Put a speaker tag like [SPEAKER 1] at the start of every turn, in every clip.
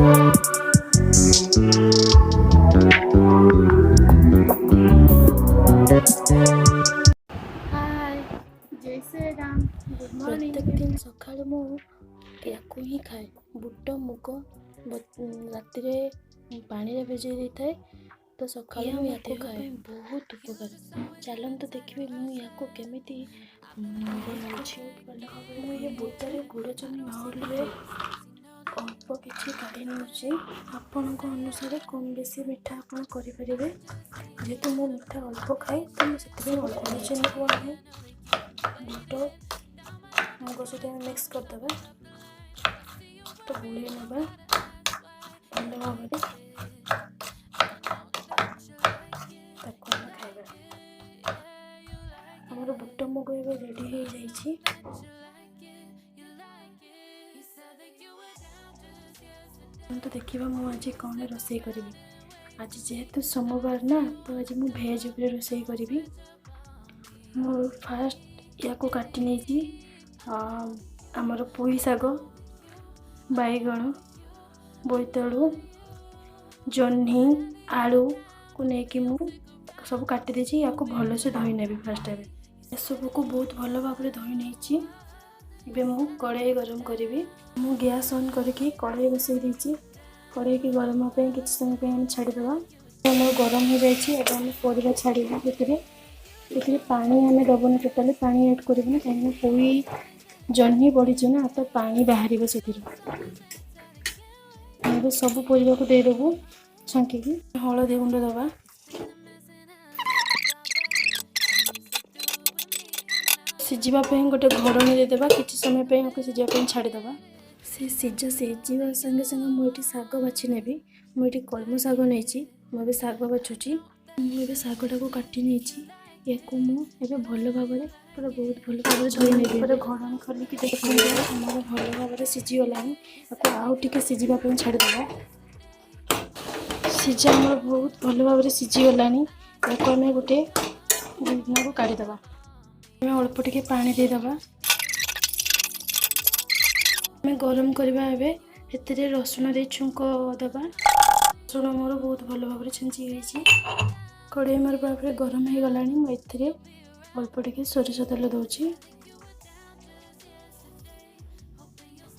[SPEAKER 1] प्रत्येक दिन सकाळ मुझे ही खाए बुट मुग राति पानी भिजई दे थाए तो सकाळ मुझे खाए बहुत उपकार। चलते देखिए मुझे केमी मुझे बुटरे गुड़ चनी मिसले अल्प किसी काढ़ी नौची आपण अनुसार कम बेसी मिठा आपड़ करेंगे जेहेतु मु मिठा अल्प खाए तो मुझे अल्प चीनी को आने बुट मुग सहित मिक्स करदे तो बुले ना भल भाव खाइबा। आमर बुट मुग ए रेडी हो जाइए। तो देखिए मुझे कौन रोसे करी आज जेहेतु सोमवार ना तो आज मुझे भेज उपरे रोसे करी मु फास्ट या काटी नहीं आमर पुई शाग बैगण बोईतालु जह्नी आलू को लेकिन मु सब काटी देछि या भल से धोई नेबी। फास्ट टाइम सब को बहुत भल भाव धोई नहीं मु कढ़ाई गरम करी मु गैस ऑन करके कढ़ाई बसई देछि कढ़ाई की गरम होगा कि समय छाड़ीदे आम गरम हो जाए परिवा छाड़ी ये पानी आम दबन टोटाली पानी एड करना कहीं पुई जह्नी पड़ी ना तो पानी बाहर से सब परिवा को देदेबू छांकी हलदी गुंड दबा सीझापी गोटे घोड़नी देदेबा कि समय सीझापी छाड़ीदे से सीझा सीझा संगे संगे मुझे शाग बाछि नेबी मुझे कलम शाग नहीं मुझे शाग बाछुची मुझे शागटा को काटी नहीं या मुझे भल भाव पूरा बहुत भल भाव धोई नेबी घोड़नी खोलिकी देखिए आमर भल भाव सीझीगला आउ टे सीझापी छाड़ीदे सीझा आमर बहुत भल भाव सीझीगला आम गोटे को काढ़ीदे अल्प टे पानी देदेबा मैं गरम करवा एते रसुण दे छुंक दबा रसुण मोर बहुत भल भाव छेंची कड़े मोर भाव गरम हो गला मुझे अल्प टे सोरिष तेल दूची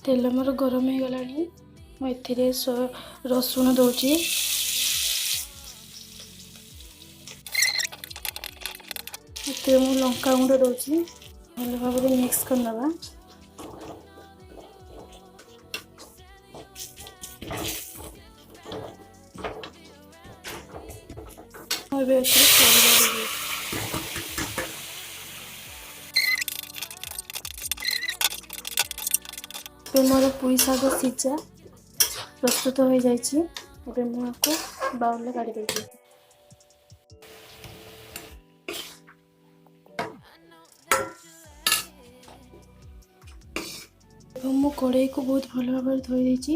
[SPEAKER 1] तेल मोर गरम हो गला मुझे रसुण दूची मु लंका गुंड दूची भल भाव मिक्स करदबा मोर पुई शाग सीझा प्रस्तुत हो जाइए मुझे बाउल काढ़ी देती मु कड़ाई को बहुत भल भाव धोई देती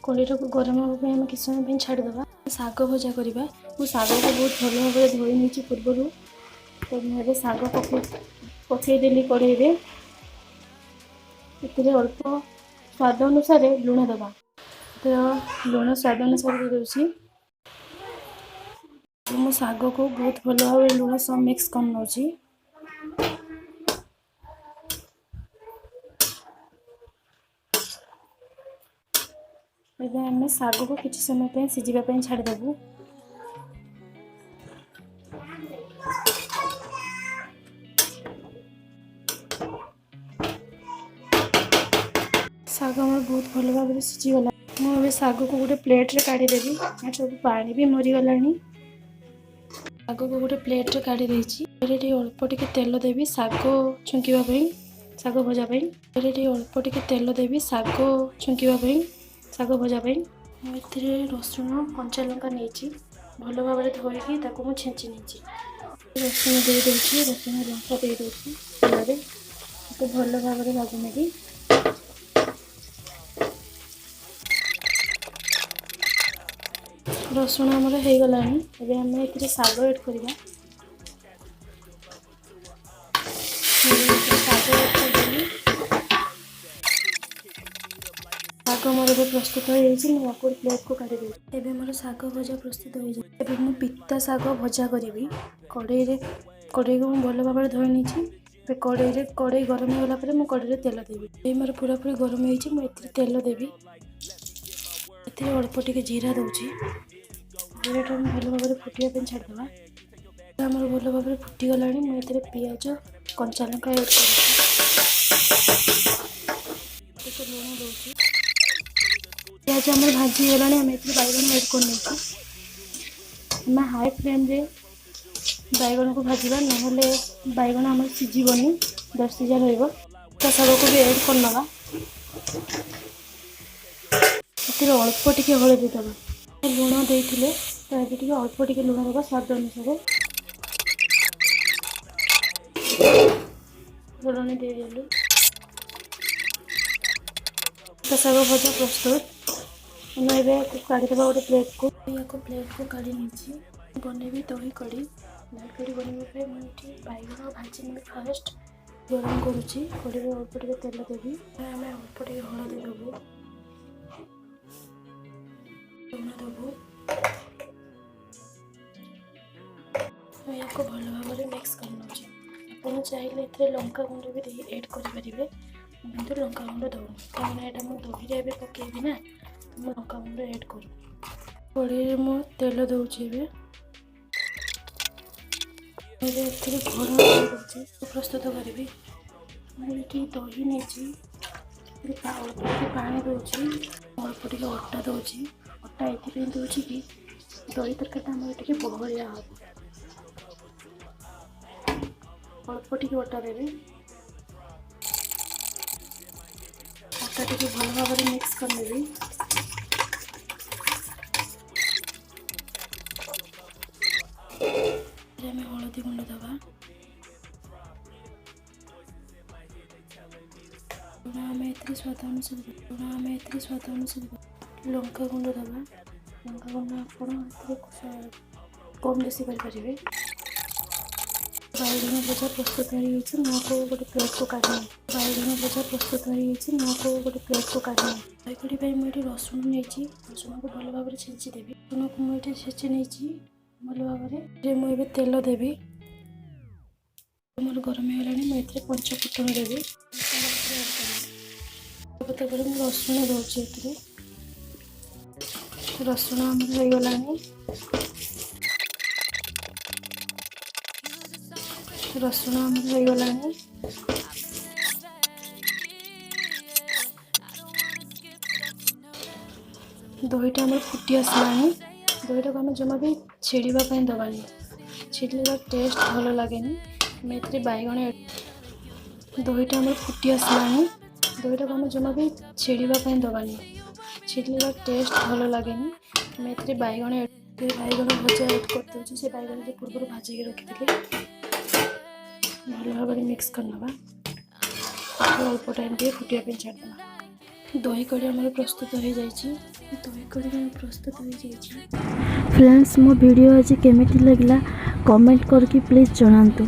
[SPEAKER 1] कड़ाई को गरम हाँवा आम किस समय छाड़ीदे शाग भजा करवा मु शाग को बहुत भल भाव धोई नहीं पूर्वर तो मुझे शाग पकईदेली कड़ाई अल्प स्वाद अनुसार लुण दबा तो लुण स्वाद अनुसार दूसरी मो शाग को बहुत भल भाव लुण सब मिक्स कर नौची आम शाग को किसी समय सीझापी छाड़ीदेबू शाग आम बहुत भल भाव सीझीगला मुझे शाग को गोटे प्लेट रे काढ़ीदेवी सब पानी भी मरीगला शाग को गोटे प्लेट रे काढ़ी अल्प टे तेल देवी शाग छुंकापी शाग भजापी अल्प टे तेल देवी शाग छुंकापी शाग भजापी मुझे रसुण कंचा लंका नहीं भल भाव धोईकी मुझे छेंची नहीं रसुण दे दूसरी रसुण लंका दे दूसरी तेल भल भाव भाजी नेबी रसुण आमर हो गला आम ये शाग एड करवा शाग ଶାଗ ମୋର ଏବେ ପ୍ରସ୍ତୁତ ହୋଇଯାଇଛି। ମୁଁ ୟାକୁ ପ୍ଲେଟ୍କୁ କାଢ଼ିଦେବି। ଏବେ ମୋର ଶାଗ ଭଜା ପ୍ରସ୍ତୁତ ହୋଇଯାଇଛି। ଏବେ ମୁଁ ପିତା ଶାଗ ଭଜା କରିବି। କଡ଼େଇକୁ ମୁଁ ଭଲ ଭାବରେ ଧୋଇ ନେଇଛି। ଏବେ କଡ଼େଇ ଗରମ ହେଇଗଲା ପରେ ମୁଁ କଡ଼େଇରେ ତେଲ ଦେବି। କଡ଼େଇ ମୋର ପୁରାପୁରି ଗରମ ହେଇଛି। ମୁଁ ଏଥିରେ ତେଲ ଦେବି। ଏଥିରେ ଅଳ୍ପ ଟିକେ ଜିରା ଦେଉଛି। ଜିରାଟା ମୁଁ ଭଲ ଭାବରେ ଫୁଟିବା ପାଇଁ ଛାଡ଼ିଦେବା। ଆମର ଭଲ ଭାବରେ ଫୁଟିଗଲାଣି। ମୁଁ ଏଥିରେ ପିଆଜ କଞ୍ଚା ଲଙ୍କା ଆଡ଼୍ କରୁଛି। ଟିକେ ଲୁଣ ଦେଉଛି। ପିଆଜ ଆମର ଭାଜି ହେଇଗଲାଣି। ଆମେ ଏଥିରେ ବାଇଗଣ ଆଡ଼୍ କରିନେଇଛୁ। ଆମେ ହାଇ ଫ୍ଲେମ୍ରେ ବାଇଗଣକୁ ଭାଜିବା, ନହେଲେ ବାଇଗଣ ଆମର ସିଝିବନି, ଦରସିଝା ରହିବ। ତା ଶାଗକୁ ବି ଆଡ଼୍ କରିନେବା। ଏଥିରେ ଅଳ୍ପ ଟିକେ ହଳଦୀ ଦେବା। ଲୁଣ ଦେଇଥିଲେ ତ ଏବେ ଟିକେ ଅଳ୍ପ ଟିକେ ଲୁଣ ଦେବା ସ୍ୱାଦ ଅନୁସାରେ। ଲୁଣ ଦେଇଦେଲୁ। ତା ଶାଗ ଭଜା ପ୍ରସ୍ତୁତ। ଆମେ ଏବେ କାଢ଼ିଦେବା ଗୋଟେ ପ୍ଲେଟ୍କୁ। ୟାକୁ ପ୍ଲେଟ୍କୁ କାଢ଼ି ନେଇଛି। ବନେଇବି ଦହି କଢ଼ି। ଦହି କଢ଼ି ବନେଇବା ପାଇଁ ମୁଁ ଏଠି ବାଇଗଣ ଭାଜି ନେବି। ଫାଷ୍ଟ ଗରମ କରୁଛି। କଢ଼ିରେ ଅଳ୍ପ ଟିକେ ତେଲ ଦେବି। ଆମେ ଅଳ୍ପ ଟିକେ ହଳଦୀ ଦେବୁ, ଲୁଣ ଦେବୁ। ଏହାକୁ ଭଲ ଭାବରେ ମିକ୍ସ କରି ନେଉଛି। ଆପଣ ଚାହିଁଲେ ଏଥିରେ ଲଙ୍କାଗୁଣ୍ଡ ବି ଦେଇ ଆଡ଼୍ କରିପାରିବେ। ମୁଁ କିନ୍ତୁ ଲଙ୍କାଗୁଣ୍ଡ ଦେଉନି, କାହିଁକିନା ଏଇଟା ମୁଁ ଦହିରେ ଏବେ ପକାଇବି ନା, ତ ମୁଁ ଲଙ୍କାଗୁଣ୍ଡ ଆଡ଼୍ କରୁନି। କଢ଼େଇରେ ମୁଁ ତେଲ ଦେଉଛି। ଏବେ ଏଥିରେ ଘୋଳ ଦେଉଛି। ପ୍ରସ୍ତୁତ କରିବି। ମୁଁ ଏଠି ଦହି ନେଇଛି। ଅଳ୍ପ ଟିକେ ପାଣି ଦେଉଛି। ଅଳ୍ପ ଟିକେ ଅଟା ଦେଉଛି। ଅଟା ଏଥିପାଇଁ ଦେଉଛି କି ଦହି ତରକାରୀଟା ଆମର ଟିକେ ବହଳିଆ ହେବ। ଅଳ୍ପ ଟିକେ ଅଟା ଦେବି। ଅଟା ଟିକେ ଭଲ ଭାବରେ ମିକ୍ସ କରିନେବି। ଆମେ ହଳଦୀ ଗୁଣ୍ଡ ଦେବା। ଆମେ ଏଥିରେ ସ୍ୱାଦ ଅନୁସାରେ ଲଙ୍କାଗୁଣ୍ଡ ଦେବା। ଲଙ୍କାଗୁଣ୍ଡ ଆପଣ ଏଥିରେ କମ୍ ବେଶୀ କରିପାରିବେ। ବାଇଗଣ ଭଜା ପ୍ରସ୍ତୁତ ହୋଇଯାଇଛି। ମୁଁ ଆକୁ ଗୋଟେ ପ୍ଲେଟ୍କୁ କାଢ଼ିନେବି। ଦହି କଢ଼ି ପାଇଁ ମୁଁ ଏଠି ରସୁଣ ନେଇଛି। ରସୁଣକୁ ଭଲ ଭାବରେ ଛେଚି ଦେବି। ରସୁଣକୁ ମୁଁ ଏଠି ଛେଚି ନେଇଛି ଭଲ ଭାବରେ। ମୁଁ ଏବେ ତେଲ ଦେବି। ମୋର ଗରମ ହେଇଗଲାଣି। ମୁଁ ଏଥିରେ ପଞ୍ଚ ଫୁଟଣ ଦେବି। ତାପରେ ମୁଁ ରସୁଣ ଦେଉଛି। ଏଥିରେ ରସୁଣ ଆମର ହେଇଗଲାଣି। ଦହିଟା ଆମର ଫୁଟି ଆସିଲାଣି। ଦହିଟାକୁ ଆମେ ଜମା ବି ଛିଡ଼ିବା ପାଇଁ ଦେବାନି। ଛିଡ଼ିଲେ ଟେଷ୍ଟ ଭଲ ଲାଗେନି। ଆମେ ଏଥିରେ ଦହିଟା ଆମର ଫୁଟି ଆସିଲାଣି। ଦହିଟାକୁ ଆମେ ଜମା ବି ଛିଡ଼ିବା ପାଇଁ ଦେବାନି। ଛିଡ଼ିଲେ ଟେଷ୍ଟ ଭଲ ଲାଗେନି। ଆମେ ଏଥିରେ ବାଇଗଣ ଭଜା ଆଡ଼୍ କରିଦେଉଛି। ସେ ବାଇଗଣ ଯେ ପୂର୍ବରୁ ଭାଜିକି ରଖିଥିଲି। ଭଲ ଭାବରେ ମିକ୍ସ କରିନେବା। ଅଳ୍ପ ଟାଇମ୍ ଟିକେ ଫୁଟିବା ପାଇଁ ଛାଡ଼ିଦେବା। ଦହି କଢ଼ି ଆମର ପ୍ରସ୍ତୁତ ହୋଇଯାଇଛି।
[SPEAKER 2] फ्रेंड्स, मो वीडियो आज केमिति लगला कमेंट करके प्लीज़ जଣାନ୍ତୁ।